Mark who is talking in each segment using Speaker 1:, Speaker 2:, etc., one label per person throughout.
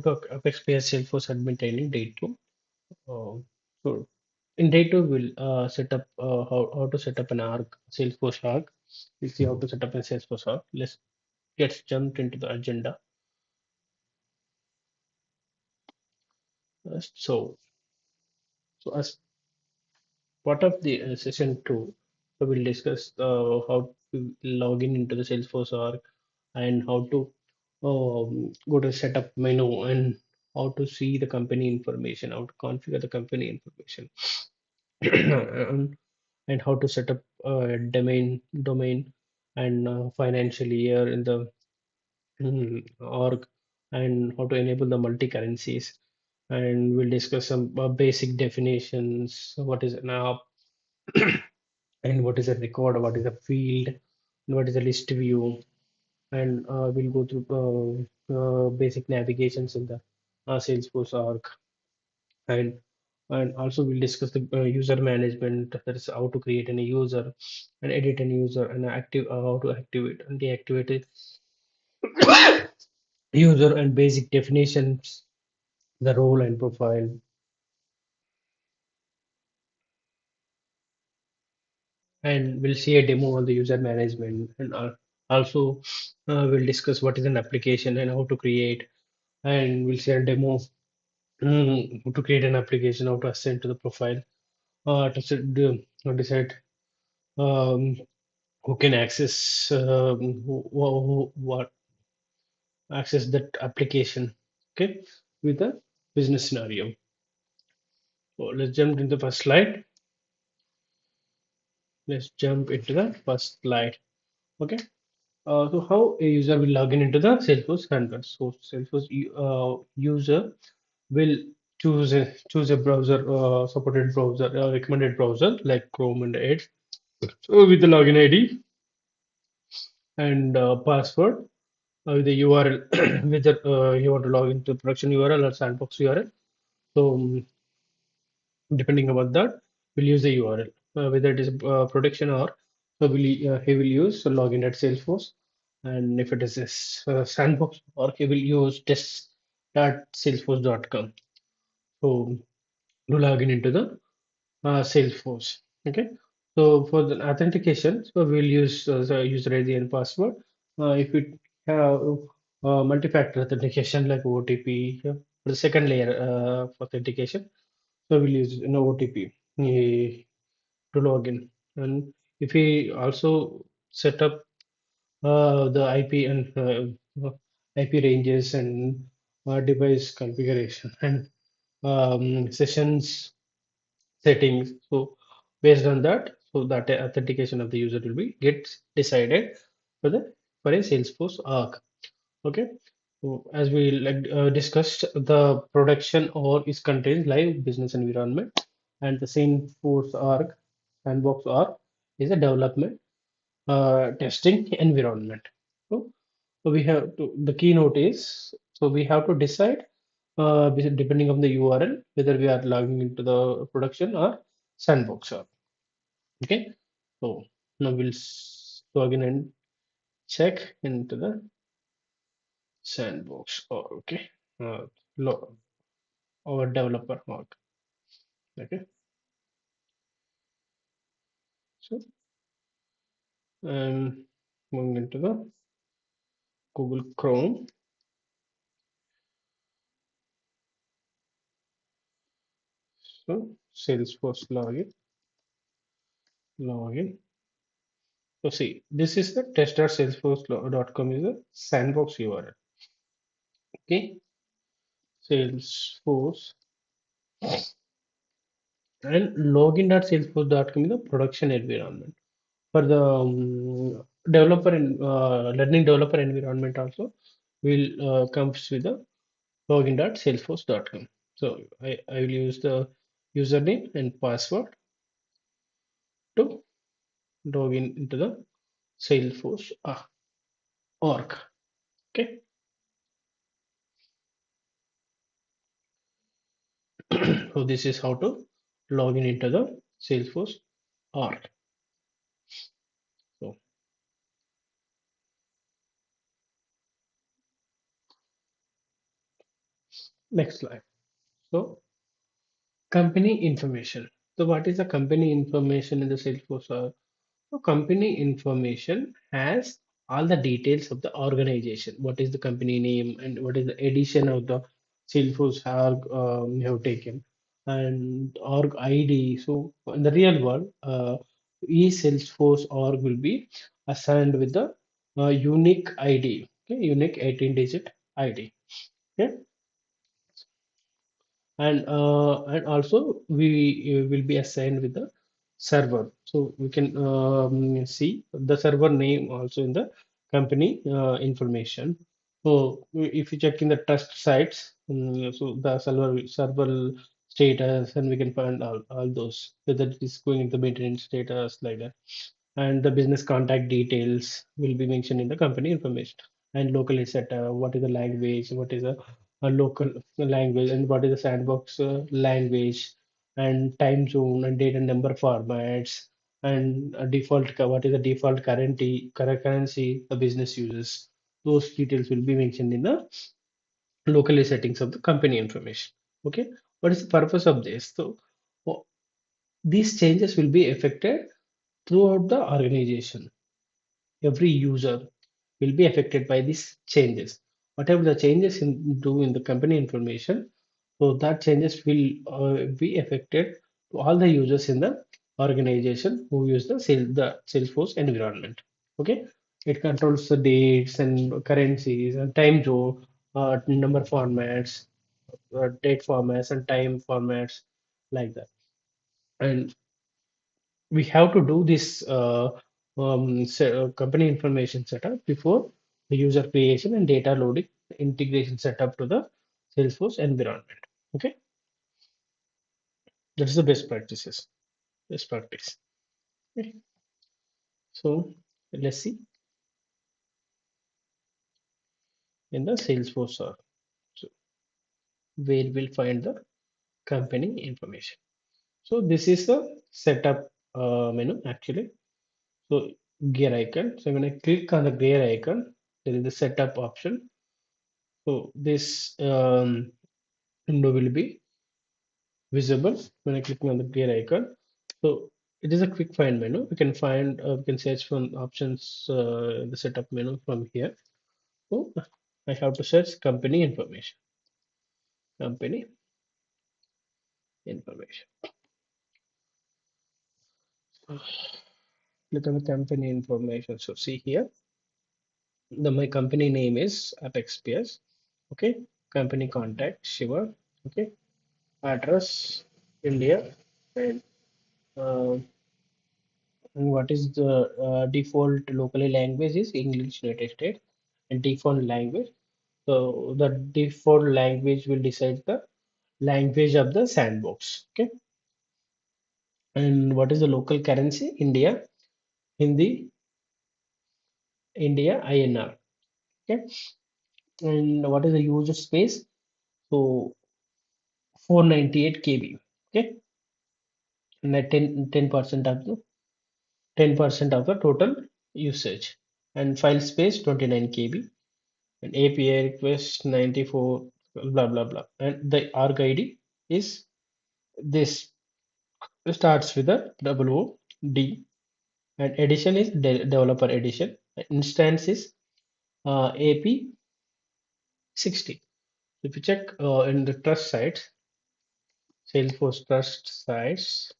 Speaker 1: welcome to XPS Salesforce admin training day two. So in day two, we'll set up how to set up an arc, Salesforce arc. We'll see how to set up a Salesforce arc. Let's get jumped into the agenda. So as part of the session two, so we'll discuss how to log in into the Salesforce arc and how to go to setup menu and how to see the company information, how to configure the company information. and and how to set up a domain and financial year in the org, and how to enable the multi-currencies, and we'll discuss some basic definitions, what is an app and what is a record, what is a field, and what is a list view, and we'll go through basic navigations in the Salesforce org, and also we'll discuss the user management, that is how to create a user and edit a user and active how to activate and deactivate it user, and basic definitions, the role and profile, and we'll see a demo on the user management, and also we'll discuss what is an application and how to create, and we'll see a demo how to create an application, how to assign to the profile, decide um, who can access what access that application, okay, with a business scenario. So let's jump into the first slide. Okay. So how a user will log in into the Salesforce handler. So Salesforce user will choose a browser, supported browser, recommended browser like Chrome and Edge. So with the login ID and password, with the URL, whether you want to log into production URL or sandbox URL. So depending upon that, we'll use the URL, whether it is production or so he will use login at Salesforce, and if it is a sandbox, or he will use test.salesforce.com. So to log in into the Salesforce. Okay. So for the authentication, so we'll use the user ID and password. If we have multi-factor authentication like OTP, yeah, for the second layer of authentication, so we'll use OTP to log in. And if we also set up the IP and IP ranges and device configuration and sessions settings. So based on that, so that authentication of the user will be gets decided for the for a Salesforce arc. Okay. So as we discussed, the production org is contains live business environment, and the Salesforce org, sandbox org, is a development testing environment. So, so we have to, the keynote is, so we have to decide depending on the URL whether we are logging into the production or sandbox org. Okay. So now we'll log in and check into the sandbox org. Okay. Uh, our developer org. Okay. So I'm going into the Google Chrome. So Salesforce login. So see, this is the test.salesforce.com is a sandbox URL. Okay. Salesforce and login.salesforce.com is the production environment. For the developer and learning developer environment also will comes with the login.salesforce.com. So I will use the username and password to log in into the Salesforce org. Okay. So this is how to log in into the Salesforce org. So Next slide. So company information. So what is the company information in the Salesforce? So company information has all the details of the organization. What is the company name and what is the edition of the Salesforce org you have taken and org ID. So in the real world, each Salesforce org will be assigned with the unique ID, okay, unique 18-digit ID. Okay, and also we will be assigned with the server, so we can see the server name also in the company information. So if you check in the trust sites, so the server status, and we can find all those whether it is going into maintenance status like that, and the business contact details will be mentioned in the company information, and locally set what is the language, what is a local language, and what is the sandbox language, and time zone and date and number formats, and what is the default currency the business uses. Those details will be mentioned in the locally settings of the company information. Okay, what is the purpose of this? So these changes will be affected throughout the organization. Every user will be affected by these changes. Whatever the changes do in the company information, so that changes will be affected to all the users in the organization who use the Salesforce environment. Okay, it controls the dates and currencies and time zone, number formats, date formats, and time formats like that. And we have to do this company information setup before the user creation and data loading integration setup to the Salesforce environment. Okay, that's the best practices. Best practice. Okay. So let's see in the Salesforce so where we'll find the company information. So this is the setup menu actually. So gear icon. So when I click on the gear icon, there is the setup option. So this window will be visible when I click on the gear icon. So it is a quick find menu. We can search from options in the setup menu from here. So I have to search company information. Company information. So click on the company information. So see here, my company name is AppexPS. Okay, company contact Shiva. Okay, address India, and uh, and what is the default locally language is English United States and default language. So the default language will decide the language of the sandbox. Okay. And what is the local currency? Hindi, India, INR. Okay. And what is the user space? So 498 KB. Okay. And at 10% of the 10% of the total usage. And file space 29 KB. And API request 94, blah blah blah. And the org ID is this starts with a double O D, and edition is developer edition. Instance is AP 60. If you check in the trust sites, Salesforce trust sites,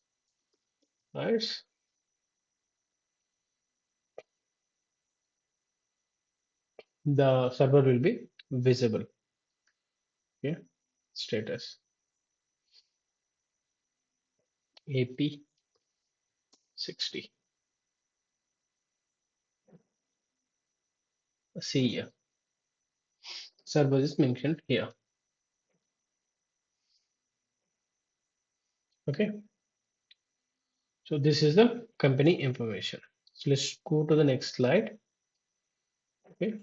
Speaker 1: the server will be visible. Okay, status AP 60. See here, server is mentioned here. Okay, so this is the company information. So let's go to the next slide. Okay,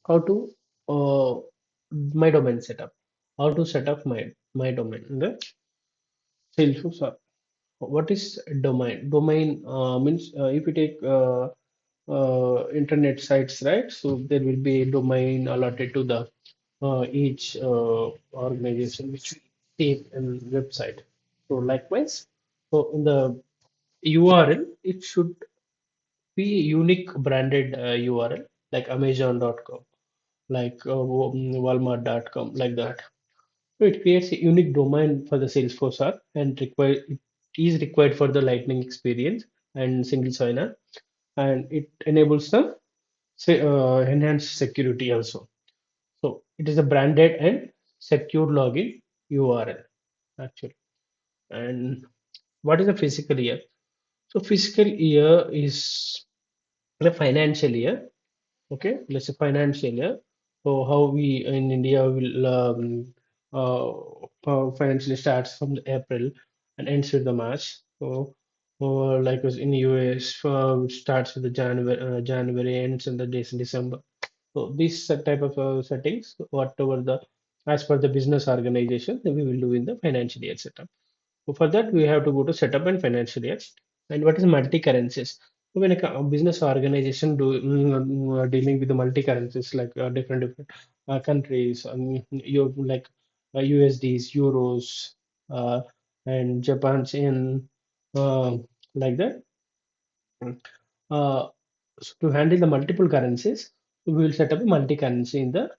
Speaker 1: how to my domain setup. How to set up my domain in the Salesforce. What is domain? Domain means if you take internet sites, right? So there will be a domain allotted to the each organization which we take in website. So likewise, so in the URL, it should be unique branded URL like Amazon.com, like Walmart.com, like that. So it creates a unique domain for the Salesforce app and it is required for the Lightning experience and single sign-on, and it enables the enhanced security also. So it is a branded and secure login URL actually. And what is a fiscal year? So fiscal year is the financial year. Okay, let's say financial year. So how we in India will financially starts from the April and ends with the March. So or like us in US starts with the January ends in the days in December. So these type of settings, whatever the as per the business organization, we will do in the financial year setup. So for that, we have to go to setup and financial year. And what is multi-currencies? So when a business organization dealing with the multi-currencies like different countries, you like USDs, euros, uh, and Japan's yen, uh, like that. Uh, so to handle the multiple currencies, we will set up a multi-currency in the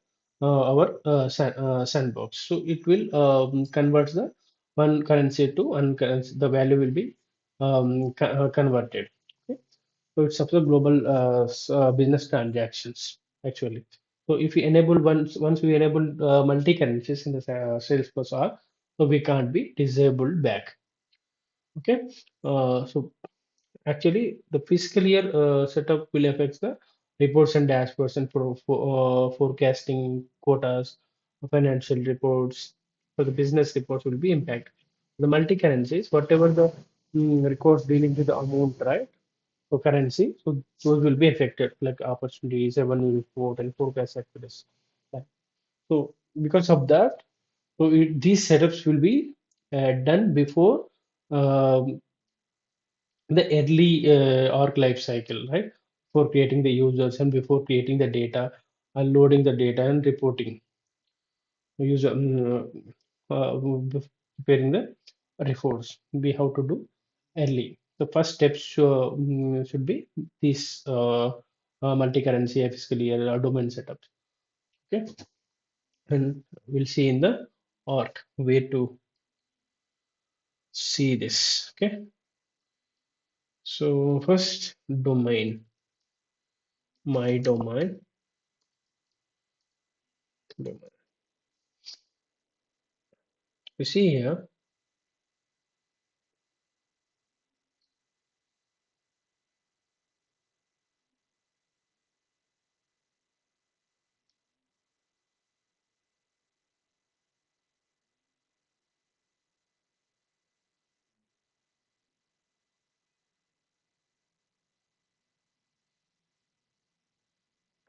Speaker 1: our sandbox. So it will convert the one currency to one currency. The value will be converted. Okay? So it's up to global business transactions actually. So if we enable once we enable multi-currencies in the Salesforce R, so we can't be disabled back. Okay. So actually, the fiscal year setup will affect the reports and dashboards and forecasting quotas, financial reports. So the business reports will be impacted. The multi-currencies, whatever the records dealing with the amount, right? So currency, so those will be affected, like opportunities, revenue report, and forecast accuracy. Right. So because of that, so these setups will be done before um, the early org life cycle, right? For creating the users and before creating the data, loading the data and reporting. User preparing the reports. We have to do early. The first steps should be this multi-currency fiscal year domain setup. Okay, and we'll see in the org where to see this. Okay, so first domain, my domain. You see here,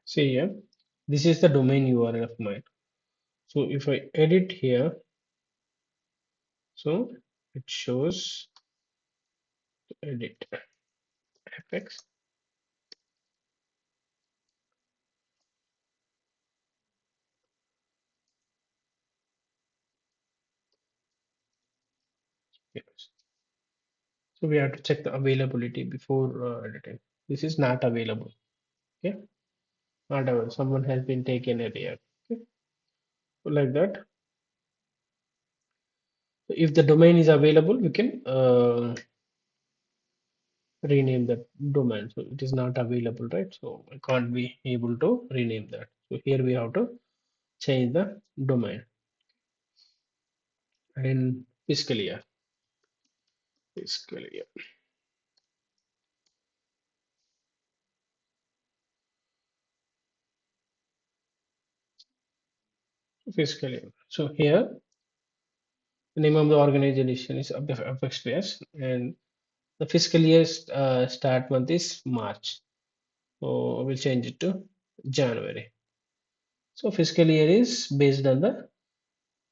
Speaker 1: see here, this is the domain URL of mine. So if I edit here, so it shows edit fx. Yes. So we have to check the availability before editing. This is not available. Okay, not available. Someone has been taken earlier. Okay, so like that. So if the domain is available, we can rename that domain. So it is not available, right? So I can't be able to rename that. So here we have to change the domain and fiscal year. Fiscal year. Fiscal year. So here the name of the organization is Apex Players, and the fiscal year start month is March. So we'll change it to January. So fiscal year is based on the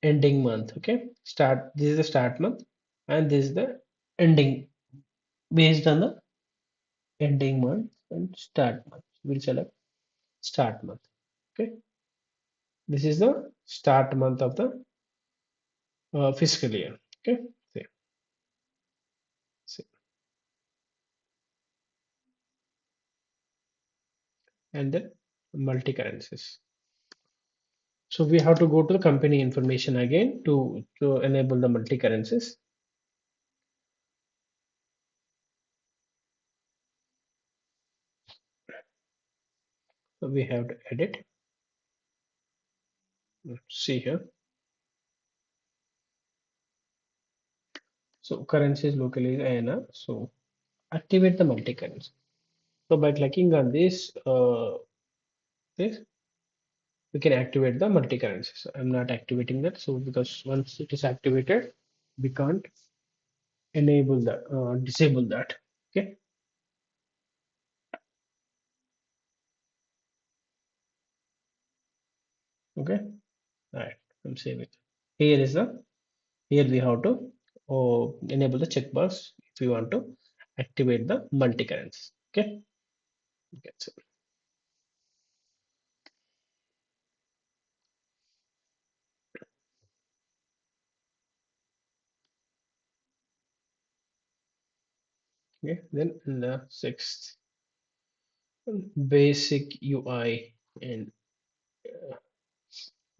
Speaker 1: ending month. Okay, start. This is the start month, and this is the ending based on the ending month. and start month. We'll select start month. Okay, this is the start month of the fiscal year. Okay, see, see. And then multi currencies. So we have to go to the company information again to enable the multi currencies. So we have to edit. See here. So currency is locally INR. So activate the multi currency. So by clicking on this, we can activate the multi currencies. I'm not activating that. So because once it is activated, we can't enable that, disable that. Okay. Okay. All right. I'm saving. Here is the Here we have to enable the checkbox if you want to activate the multi-currency. Okay. Okay, so, okay. Then in the sixth, basic UI and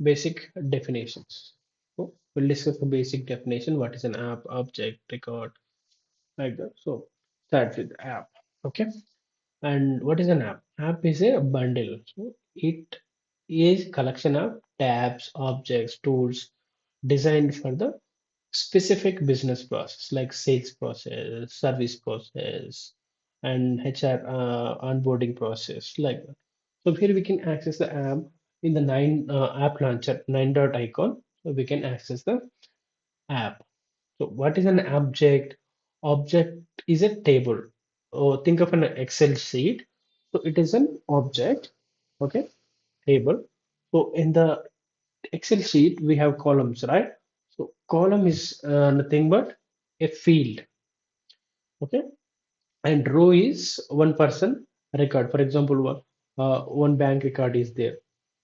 Speaker 1: basic definitions. So we'll discuss the basic definition. What is an app, object, record, like that. So start with app. Okay. And what is an app? App is a bundle. So it is collection of tabs, objects, tools designed for the specific business process like sales process, service process, and HR onboarding process like that. So here we can access the app in the nine app launcher, nine dot icon. So we can access the app. So what is an object? Object is a table. Or think of an Excel sheet. So it is an object, okay, table. So in the Excel sheet, we have columns, right? So column is nothing but a field, okay? And row is one person record. For example, one bank record is there.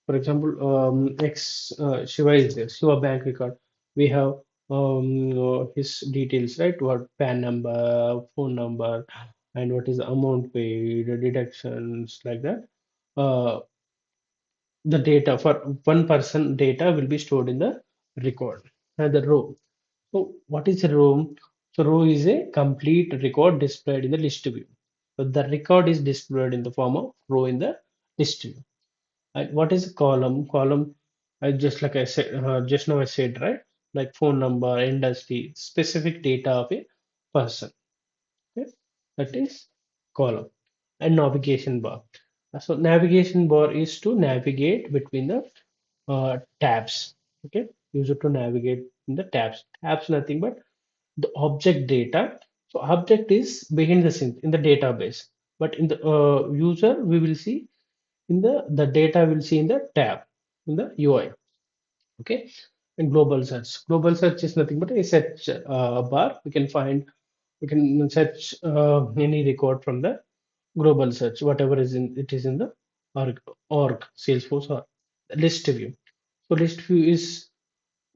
Speaker 1: For example, X Shiva is there. Shiva bank record. We have his details, right? What PAN number, phone number, and what is the amount paid, deductions, like that. Uh, the data for one person data will be stored in the record and the row. So what is a row? So row is a complete record displayed in the list view. So the record is displayed in the form of row in the list view. And what is a column? Column, just like I said, just now I said, right? Like phone number, industry, specific data of a person. Okay? That is column. And navigation bar. So navigation bar is to navigate between the tabs. Okay, use it to navigate in the tabs. Tabs nothing but the object data. So object is behind the scene in the database, but in the user we will see in the data we'll see in the tab in the UI. Okay, and global search. Global search is nothing but a search bar. We can search any record from the global search, whatever is in it is in the org Salesforce or list view. So list view is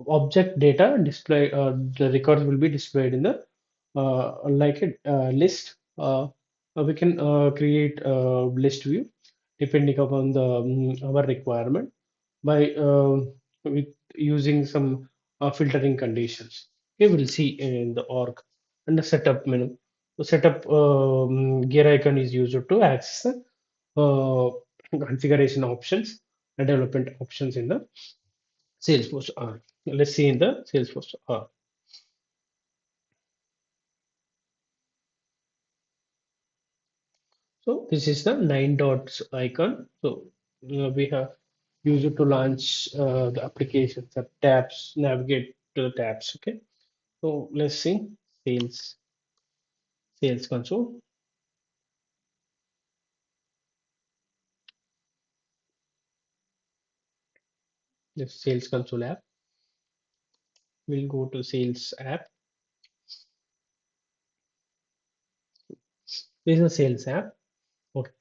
Speaker 1: object data display. The records will be displayed in the like a list. We can create a list view depending upon the our requirement by with using some filtering conditions. We will see in the org and the setup menu. The setup gear icon is used to access the configuration options and development options in the Salesforce org. Let's see in the Salesforce org. So this is the nine dots icon. So we have used it to launch the applications, the tabs, navigate to the tabs. Okay. So let's see sales, sales console, the sales console app. We'll go to sales app. This is a sales app. Okay.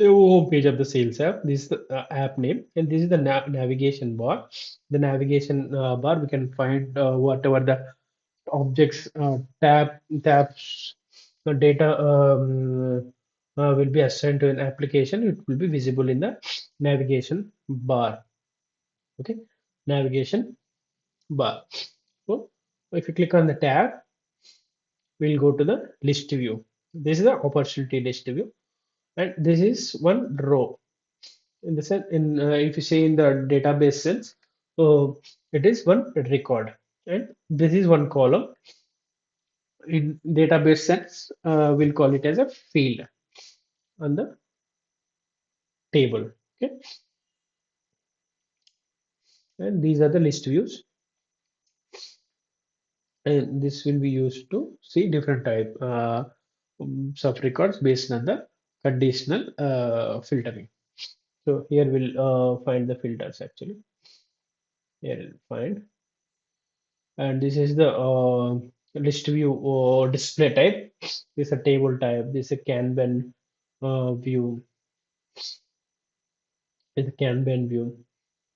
Speaker 1: home page of the sales app. This is the app name, and this is the navigation bar. The navigation bar, we can find whatever the objects, tabs, the data will be assigned to an application. It will be visible in the navigation bar. Okay, navigation bar. So if you click on the tab, we'll go to the list view. This is the opportunity list view, and this is one row. In the sense, in if you say in the database sense, so it is one record, and this is one column. In database sense, we'll call it as a field on the table. Okay, and these are the list views, and this will be used to see different type sub records based on the conditional filtering. So here we'll find the filters actually. Here we'll find, and this is the list view or display type. This is a table type. This is a Kanban view. This is a Kanban view,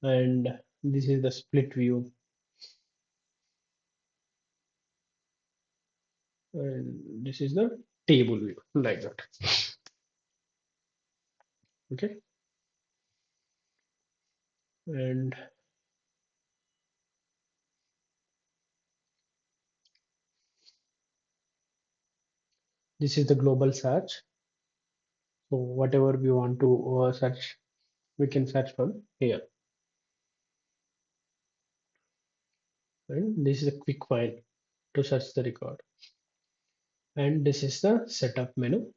Speaker 1: and this is the split view, and this is the table view, like that. Okay, and this is the global search. So whatever we want to search, we can search from here. And this is a quick find to search the record. And this is the setup menu.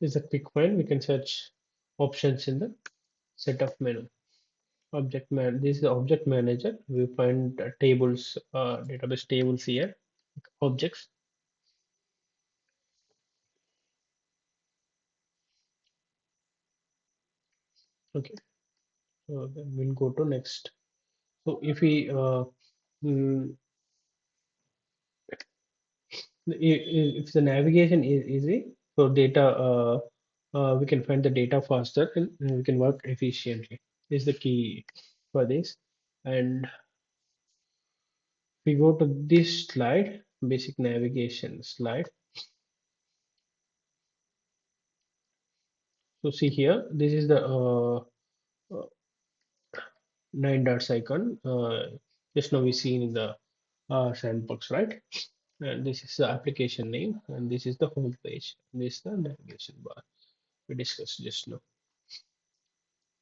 Speaker 1: This is a quick find. We can search options in the setup menu. This is the object manager. We find tables, database tables here, objects. Okay, so then we'll go to next. So if we mm, if the navigation is easy, so data we can find the data faster, and we can work efficiently. Is the key for this. And we go to this slide, basic navigation slide. So see here, this is the uh, nine dots icon. Just now we seen in the sandbox, right? And this is the application name, and this is the home page. This is the navigation bar we discussed just now.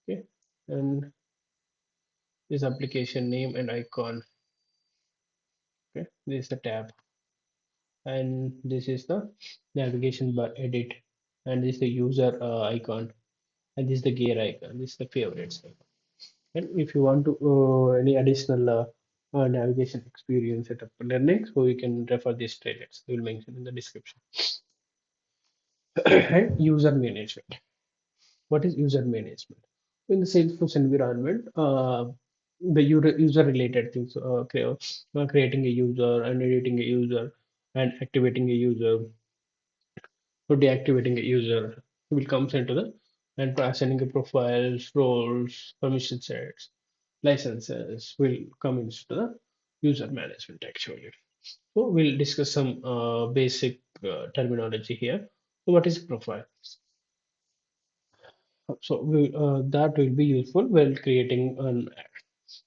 Speaker 1: Okay, and this application name and icon. Okay, this is the tab, and this is the navigation bar edit, and this is the user icon, and this is the gear icon. This is the favorites icon. And if you want to any additional navigation experience setup learning, so you can refer these trailers. We will mention in the description. And user management. What is user management? In the Salesforce environment, the user related things, creating a user and editing a user and activating a user or deactivating a user will comes into the and assigning a profiles, roles, permission sets, licenses will come into the user management actually. So we'll discuss some basic terminology here. So what is profile? So that will be useful while creating an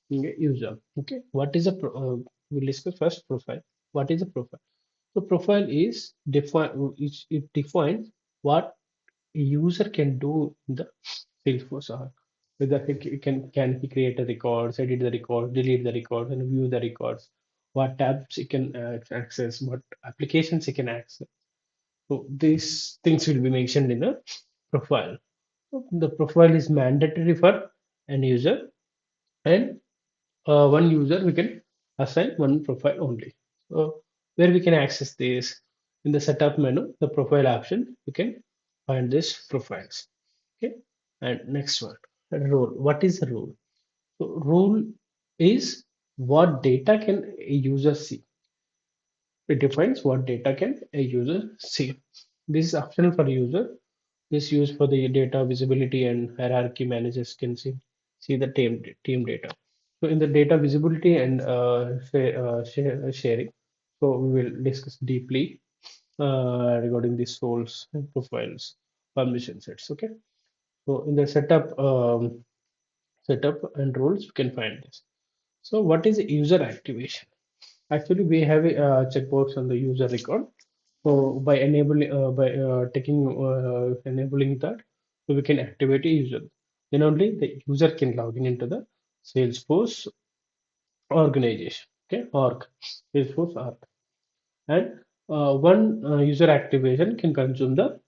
Speaker 1: user. Okay, what is a we'll discuss first profile. What is a profile? So profile is it defines what a user can do in the Salesforce arc. Whether can he create a records, edit the record, delete the records, and view the records. What tabs he can access, what applications he can access. So these things will be mentioned in the profile. So the profile is mandatory for an user, and one user we can assign one profile only. So where we can access this in the setup menu, the profile option, we can find this profiles. Okay, and next one, role. What is a role? So role is what data can a user see. It defines what data can a user see. This is optional for user. This used for the data visibility and hierarchy managers can see the team data. So in the data visibility and sharing, so we will discuss deeply regarding these roles and profiles, permission sets. Okay. So in the setup and roles, we can find this. So what is user activation? Actually, we have a checkbox on the user record. So by enabling by taking enabling that, so we can activate a user. Then only the user can log in into the Salesforce organization. Okay, org, Salesforce org, and one user activation can consume the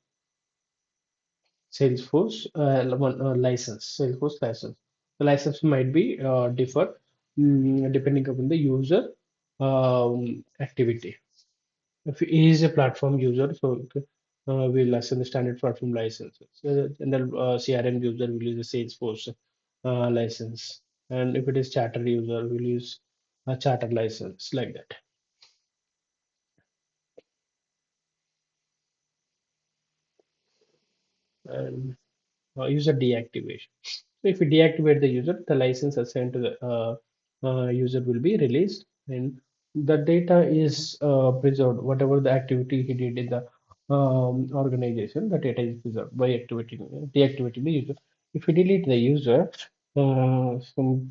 Speaker 1: Salesforce one license, Salesforce license. The license might be differ depending upon the user activity. If he is a platform user, so we'll license the standard platform licenses. General CRM user will use the Salesforce license, and if it is charter user, we'll use a charter license like that. And user deactivation. So if we deactivate the user, the license assigned to the user will be released, and the data is preserved. Whatever the activity he did in the organization, the data is preserved by deactivating the user. If we delete the user, some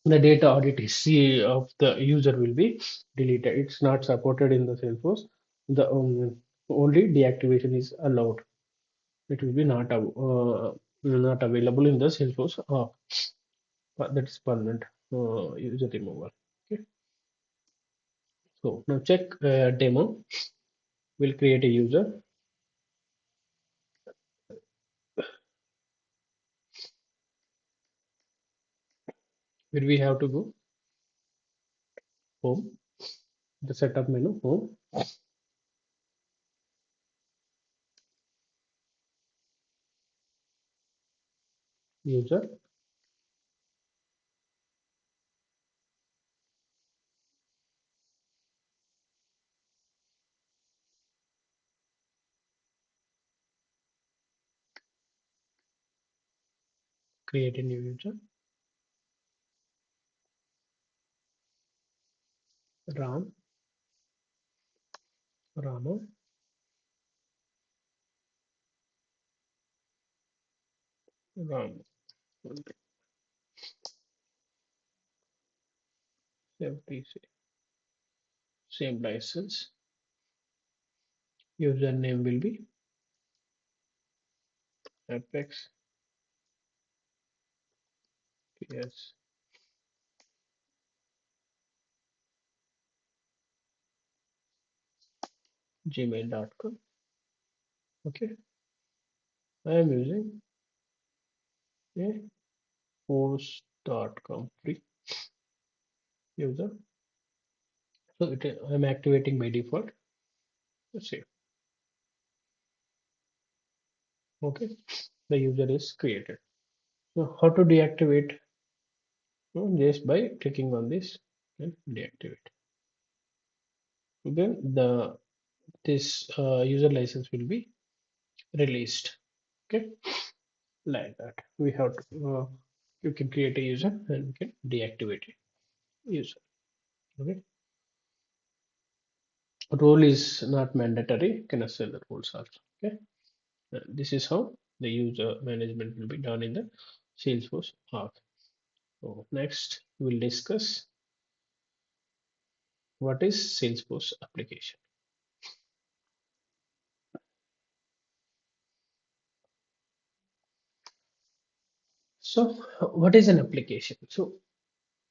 Speaker 1: the data audit history of the user will be deleted. It's not supported in the Salesforce. The only deactivation is allowed. It will be not available in the Salesforce. But that is permanent user removal. Okay. So now check demo. We'll create a user. Where we have to go home, the setup menu, home, user, create a new user, Ram, Rama, Ram. Safety, same license. Username will be apex yes gmail.com. Okay, I am using a host.com free user. So I'm activating by default. Let's see. Okay, the user is created. So how to deactivate? Just by clicking on this and deactivate. Then the this user license will be released. Okay, like that. We have to you can create a user and you can deactivate a user. Okay, role is not mandatory. You can assign the roles also. Okay, this is how the user management will be done in the Salesforce arc. So next we'll discuss what is Salesforce application. So what is an application? So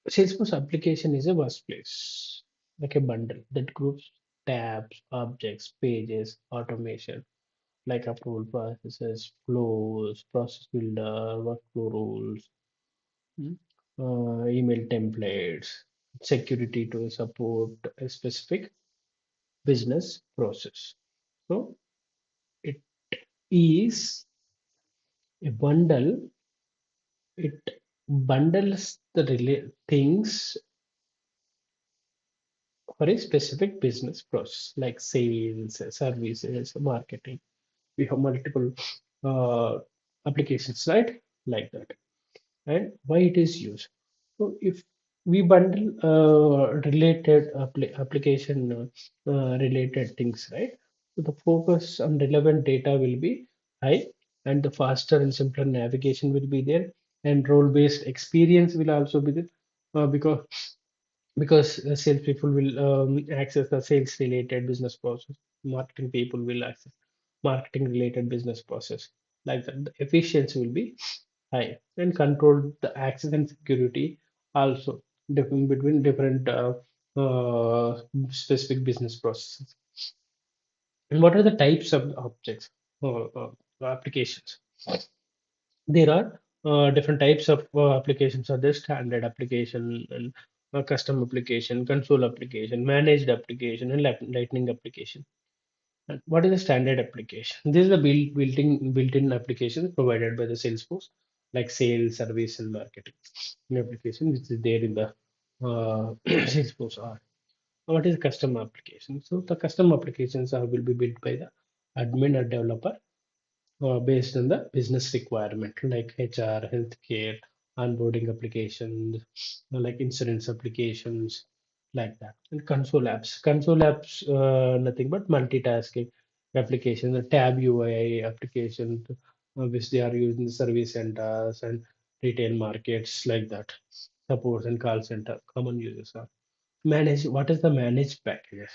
Speaker 1: Salesforce application is a workspace, like a bundle that groups tabs, objects, pages, automation, like approval processes, flows, process builder, workflow rules, mm, email templates, security to support a specific business process. So it is a bundle. It bundles the things for a specific business process like sales, services, marketing. We have multiple uh, applications, right? Like that. And why it is used. So if we bundle related application related things, right? So the focus on relevant data will be high, and the faster and simpler navigation will be there, and role-based experience will also be there, because sales people will access the sales related business process, marketing people will access marketing related business process. Like that, the efficiency will be high, and control the access and security also different between different specific business processes. And what are the types of objects or applications? There are different types of applications. Are there standard application and custom application, console application, managed application, and lightning application? And what is the standard application? This is the built-in application provided by the Salesforce, like sales, service, and marketing application, which is there in the Salesforce. Or what is custom application? So the custom applications will be built by the admin or developer based on the business requirement, like HR, healthcare, onboarding applications, like insurance applications, like that. And console apps, nothing but multitasking applications, the tab UI application, which they are using the service centers and retail markets, like that. Support and call center, common users are. Manage, what is the managed packages?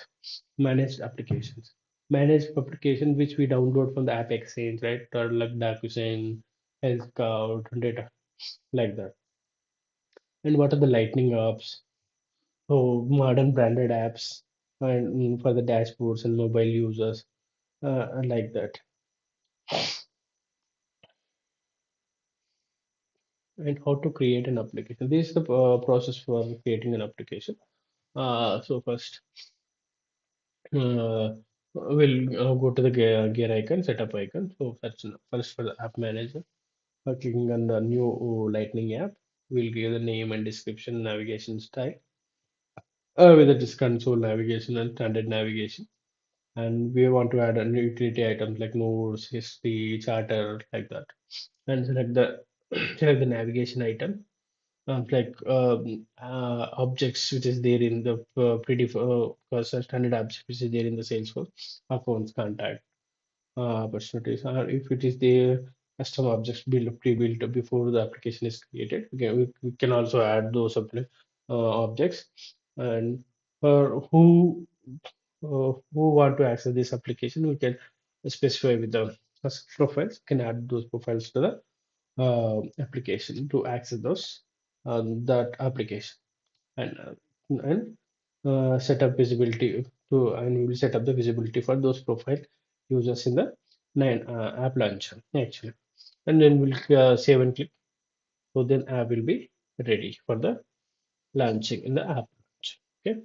Speaker 1: Managed applications. Managed application which we download from the app exchange, right? Or like DocuSign, Health Scout, data, like that. And what are the lightning apps? Oh, modern branded apps and for the dashboards and mobile users, like that. And how to create an application. This is the process for creating an application. So first, we'll go to the gear icon, setup icon. So that's first for the app manager. Clicking on the new Lightning app, we'll give the name and description, navigation style, with the console navigation and standard navigation. And we want to add a new utility items like nodes, history, charter, like that. And select the select the navigation item, like objects which is there in the pretty standard apps which is there in the Salesforce, accounts, contact, opportunities, or if it is the custom objects built pre-built before the application is created. Okay, we can also add those objects. And for who want to access this application, we can specify with the profiles. Can add those profiles to the application to access those that application. And set up visibility to, and we will set up the visibility for those profile users in the nine app launcher actually. And then we'll save and click. So then app will be ready for the launching in the app launch. Okay,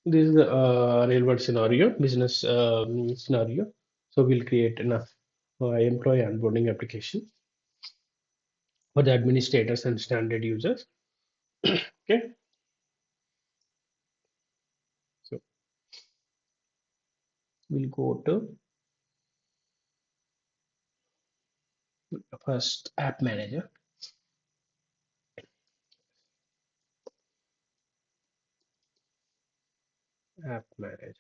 Speaker 1: this is the real world scenario, business scenario. So we'll create an employee onboarding application for the administrators and standard users. Okay, so we'll go to first app manager. App manager.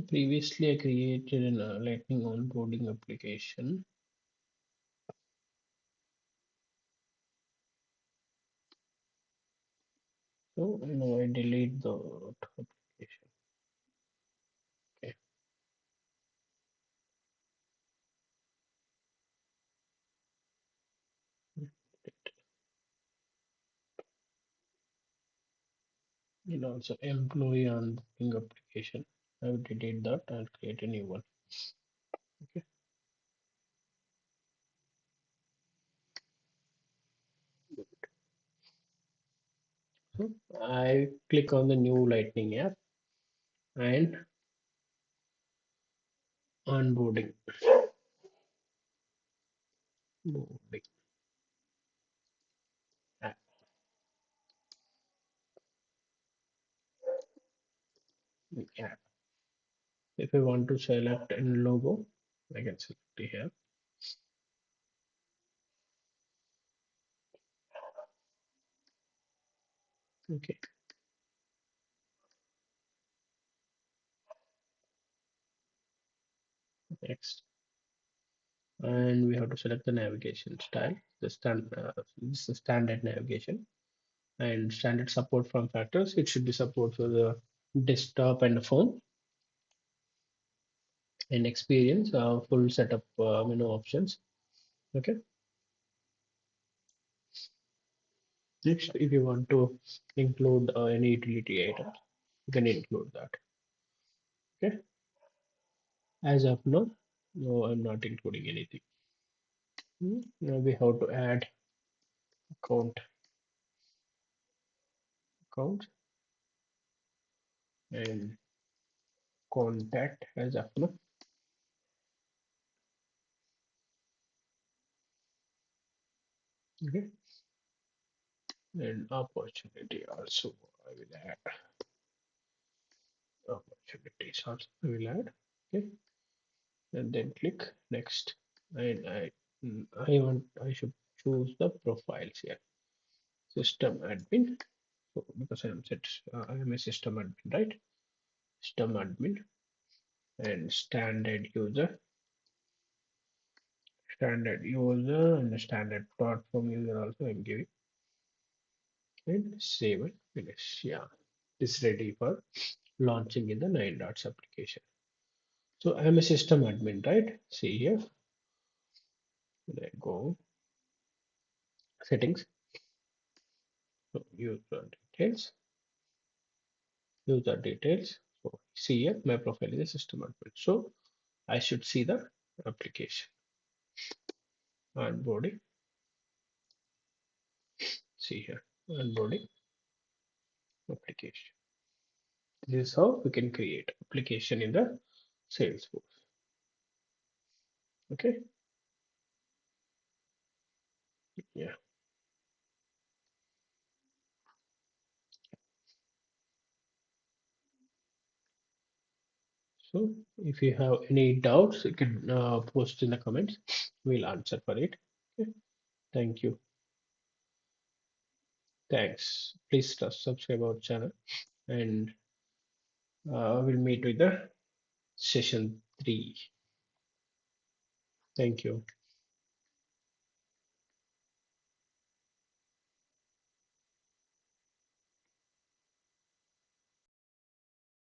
Speaker 1: Previously, I created an Lightning onboarding application. So now I delete the application. Okay. also employee onboarding application. I will delete that and create a new one. Okay. So I click on the new Lightning app and onboarding. Boarding app. Yeah. If I want to select a logo, I can select it here. Okay. Next. And we have to select the navigation style. This is the standard navigation and standard support from factors. It should be support for the desktop and the phone and experience full setup menu options. Okay. Next, if you want to include any utility items, you can include that. Okay. As of now, no, I'm not including anything. Now we have to add account account and contact as of now. Okay. And opportunity also I will add. Opportunities also I will add. Okay. And then click next. And I should choose the profiles here. System admin. So because I am a system admin, right? System admin and standard user and standard platform user also I'm giving and save and finish. Yeah, this ready for launching in the 9 dots application. So I'm a system admin, right? See here, then go settings, so user details. So see here, my profile is a system admin. So I should see the application onboarding. See here, onboarding application. This is how we can create application in the Salesforce. Okay. Yeah. So if you have any doubts, you can post in the comments. We'll answer for it. Okay. Thank you. Thanks. Please subscribe our channel and we'll meet with the session 3. Thank you.